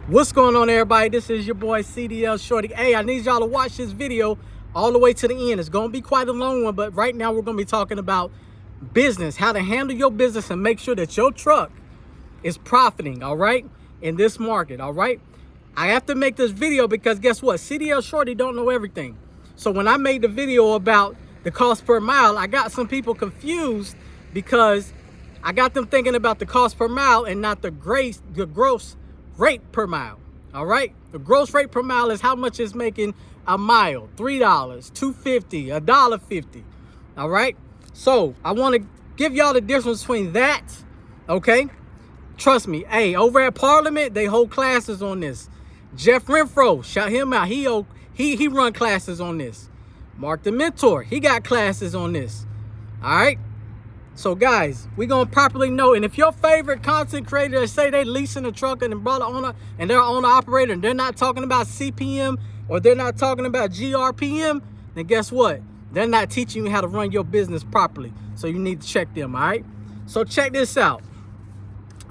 What's going on, everybody? This is your boy CDL Shorty. Hey, I need y'all to watch this video all the way to the end. It's going to be quite a long one, but right now we're going to be talking about business, how to handle your business and make sure that your truck is profiting, all right, in this market, all right? I have to make this video because guess what? CDL Shorty don't know everything. So when I made the video about the cost per mile, I got some people confused because I got them thinking about the cost per mile and not the gross rate per mile. All right, the gross rate per mile is how much it's making a mile. $3, $2.50, $1.50. All right, so I want to give y'all the difference between that. Okay, trust me. Hey, over at Parliament, they hold classes on this. Jeff Renfro, shout him out. He run classes on this. Mark the Mentor, he got classes on this. All right. So guys, we're gonna properly know, and if your favorite content creator say they leasing a truck and brought an owner and they're owner operator and they're not talking about CPM or they're not talking about GRPM, then guess what? They're not teaching you how to run your business properly. So you need to check them, all right? So check this out.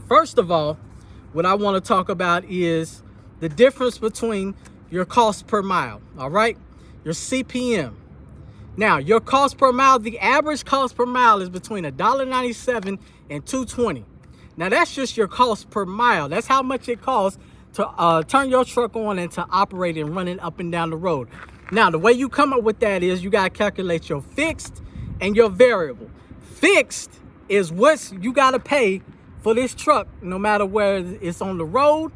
First of all, what I want to talk about is the difference between your cost per mile, all right? Your CPM. Now, your cost per mile, the average cost per mile is between $1.97 and $2.20. Now, that's just your cost per mile. That's how much it costs to turn your truck on and to operate and run it up and down the road. Now, the way you come up with that is you got to calculate your fixed and your variable. Fixed is what you got to pay for this truck, no matter whether it's on the road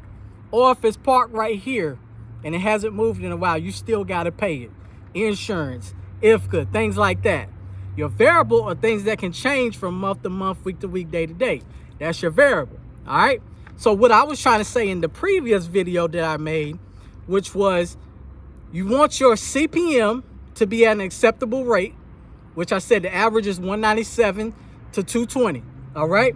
or if it's parked right here and it hasn't moved in a while, you still got to pay it. Insurance, IFCA, things like that. Your variable are things that can change from month to month, week to week, day to day. That's your variable, all right? So what I was trying to say in the previous video that I made, which was you want your CPM to be at an acceptable rate, which I said the average is 197 to 220, all right?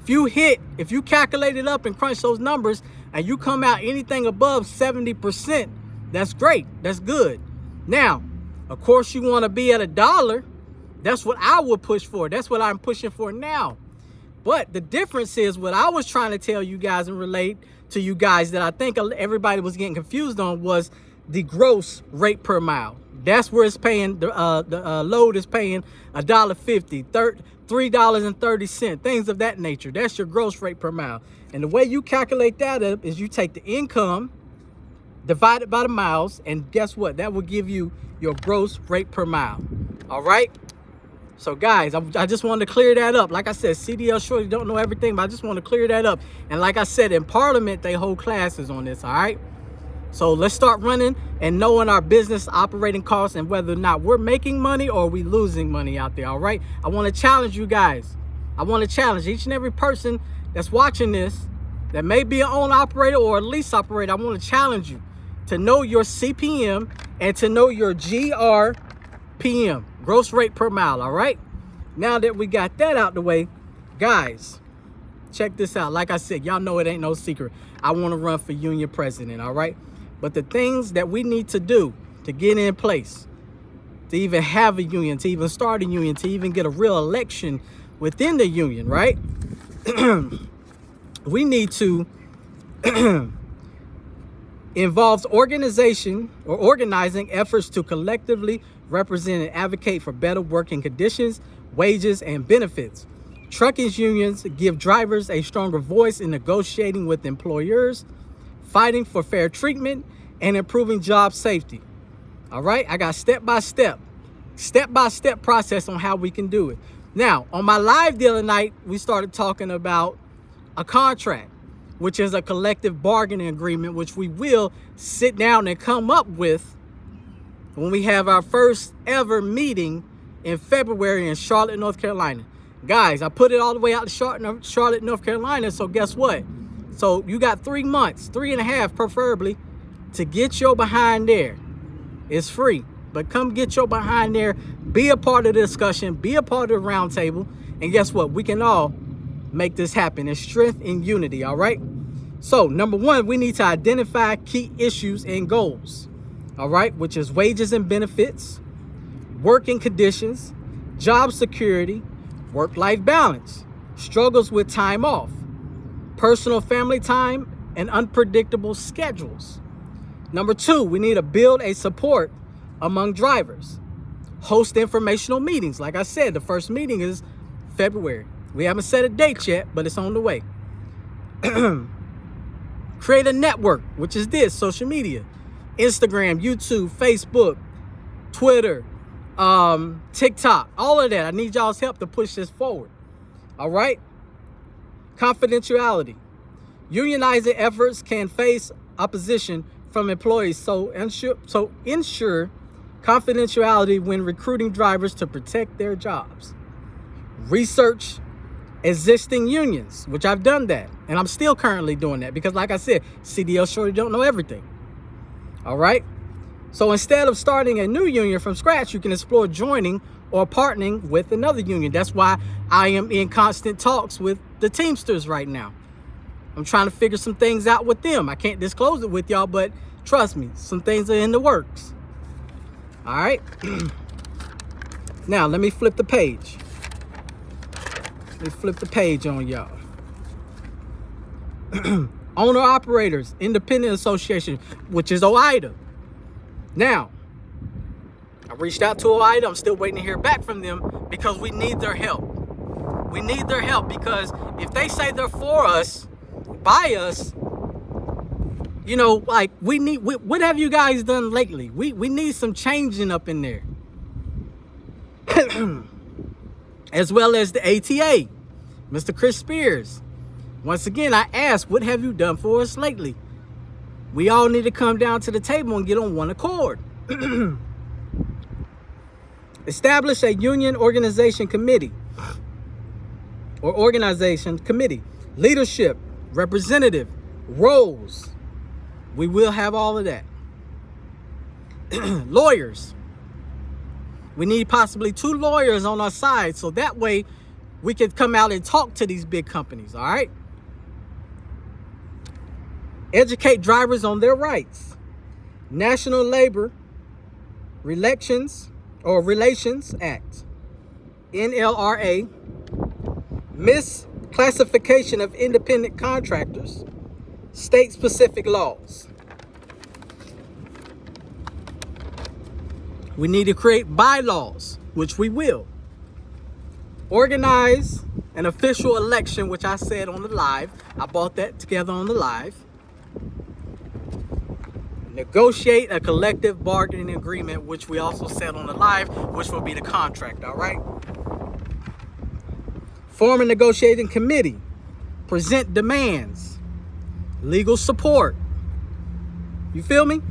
If you calculate it up and crunch those numbers and you come out anything above 70%, that's great, that's good. Now, of course, you want to be at $1. That's what I would push for. That's what I'm pushing for now. But the difference is what I was trying to tell you guys and relate to you guys that I think everybody was getting confused on was the gross rate per mile. That's where it's paying, the load is paying $1.50, $3.30, things of that nature. That's your gross rate per mile. And the way you calculate that up is you take the income divided by the miles, and guess what? That will give you your gross rate per mile. All right. So guys, I just wanted to clear that up. Like I said, CDL Shorty don't know everything, but I just want to clear that up. And like I said, in Parliament, they hold classes on this. All right. So let's start running and knowing our business operating costs and whether or not we're making money or we losing money out there. All right. I want to challenge you guys. I want to challenge each and every person that's watching this that may be an owner operator or a lease operator. I want to challenge you to know your CPM and to know your GRPM, gross rate per mile, all right? Now that we got that out the way, guys, check this out. Like I said, y'all know it ain't no secret. I want to run for union president, all right? But the things that we need to do to get in place, to even have a union, to even start a union, to even get a real election within the union, right? We need to involves organization or organizing efforts to collectively represent and advocate for better working conditions, wages, and benefits. Trucking unions give drivers a stronger voice in negotiating with employers, fighting for fair treatment, and improving job safety. All right, I got step-by-step process on how we can do it. Now, on my live the other night, we started talking about a contract, which is a collective bargaining agreement, which we will sit down and come up with when we have our first ever meeting in February in Charlotte, North Carolina. Guys, I put it all the way out to Charlotte, North Carolina. So guess what? So you got 3 months, 3.5 preferably, to get your behind there. It's free, but come get your behind there. Be a part of the discussion. Be a part of the round table. And guess what? We can all make this happen in strength and unity, all right? So number one, we need to identify key issues and goals, all right, which is wages and benefits, working conditions, job security, work-life balance, struggles with time off, personal family time, and unpredictable schedules. Number 2, we need to build a support among drivers. Host informational meetings. Like I said, the first meeting is February. We haven't set a date yet, but it's on the way. Create a network, which is this, social media. Instagram, YouTube, Facebook, Twitter, TikTok, all of that. I need y'all's help to push this forward. All right? Confidentiality. Unionizing efforts can face opposition from employees, so ensure confidentiality when recruiting drivers to protect their jobs. Research existing unions, which I've done that, and I'm still currently doing that because, like I said, CDL Shorty don't know everything. All right? So instead of starting a new union from scratch, you can explore joining or partnering with another union. That's why I am in constant talks with the Teamsters right now. I'm trying to figure some things out with them. I can't disclose it with y'all, but trust me, some things are in the works. All right. Now, let me flip the page. Let me flip the page on y'all. Owner-operators, Independent Association, which is OIDA. Now, I reached out to OIDA. I'm still waiting to hear back from them because we need their help. We need their help because if they say they're for us, by us, you know, like what have you guys done lately? We need some changing up in there. As well as the ATA, Mr. Chris Spears. Once again, I ask, what have you done for us lately? We all need to come down to the table and get on one accord. Establish a union organization committee or organization committee. Leadership, representative, roles. We will have all of that. Lawyers. We need possibly 2 lawyers on our side so that way we can come out and talk to these big companies, all right? Educate drivers on their rights. National Labor Relations Act, NLRA, misclassification of independent contractors, state-specific laws. We need to create bylaws, which we will. Organize an official election, which I said on the live. I brought that together on the live. Negotiate a collective bargaining agreement, which we also said on the live, which will be the contract, all right? Form a negotiating committee. Present demands. Legal support. You feel me?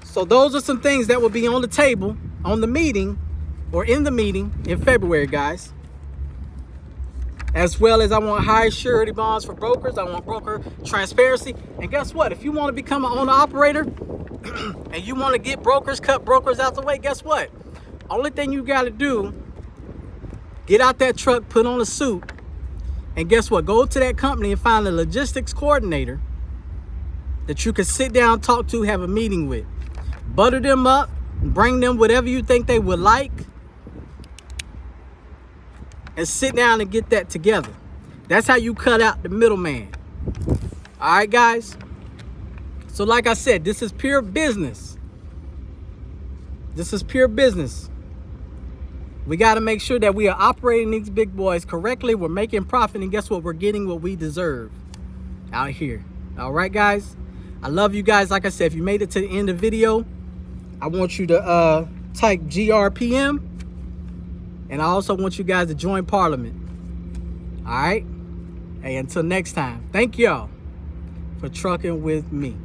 So those are some things that will be on the table, on the meeting, or in the meeting in February, guys. As well as I want high surety bonds for brokers. I want broker transparency. And guess what? If you want to become an owner-operator and you want to get brokers, cut brokers out the way, guess what? Only thing you got to do, get out that truck, put on a suit, and guess what? Go to that company and find a logistics coordinator that you can sit down, talk to, have a meeting with. Butter them up, bring them whatever you think they would like, and sit down and get that together. That's how you cut out the middleman. All right, guys? So like I said, this is pure business. This is pure business. We got to make sure that we are operating these big boys correctly. We're making profit, and guess what? We're getting what we deserve out here. All right, guys? I love you guys. Like I said, if you made it to the end of the video, I want you to type GRPM, and I also want you guys to join Parliament. All right? Hey, until next time, thank y'all for trucking with me.